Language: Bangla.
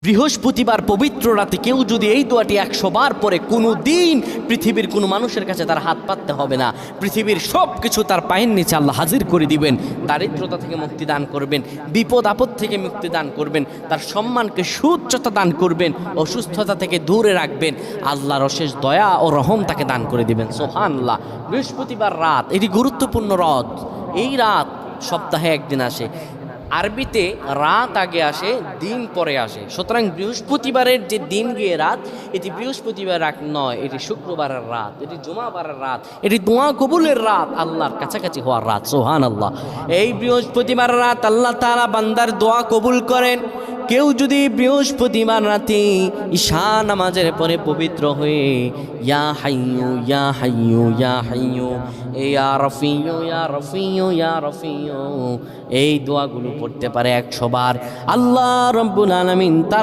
বৃহস্পতিবার পবিত্র রাতে কেউ যদি এই দোয়াটি 100 বার পরে কোনো দিন পৃথিবীর কোনো মানুষের কাছে তার হাত পাততে হবে না। পৃথিবীর সব কিছু তার পায়ের নিচে আল্লাহ হাজির করে দিবেন। দারিদ্রতা থেকে মুক্তি দান করবেন, বিপদ আপদ থেকে মুক্তি দান করবেন, তার সম্মানকে সুউচ্চতা দান করবেন, অসুস্থতা থেকে দূরে রাখবেন। আল্লাহর অশেষ দয়া ও রহম তাকে দান করে দিবেন। সুবহানাল্লাহ। বৃহস্পতিবার রাত এটি গুরুত্বপূর্ণ রাত। এই রাত সপ্তাহে একদিন আসে। আরবিতে রাত আগে আসে, দিন পরে আসে। সুতরাং বৃহস্পতিবারের যে দিন গিয়ে রাত, এটি বৃহস্পতিবার রাত নয়, এটি শুক্রবারের রাত, এটি জুমাবারের রাত, এটি দোয়া কবুলের রাত, আল্লাহর কাছাকাছি হওয়ার রাত। সুবহানাল্লাহ। এই বৃহস্পতিবার রাত আল্লাহ তাআলা বান্দার দোয়া কবুল করেন। কেউ যদি বৃহস্পতিবার রাতে ঈশা নামাজের পরে পবিত্র হয়ে ইয়া হাইয়ু ইয়া হাইয়ু ইয়া হাইয়ু ইয়া রফিয়ু ইয়া রফিয়ু ইয়া রফিয়ু এই দোয়াগুলো পড়তে পারে 100 বার, আল্লাহ রাব্বুল আলামিন তার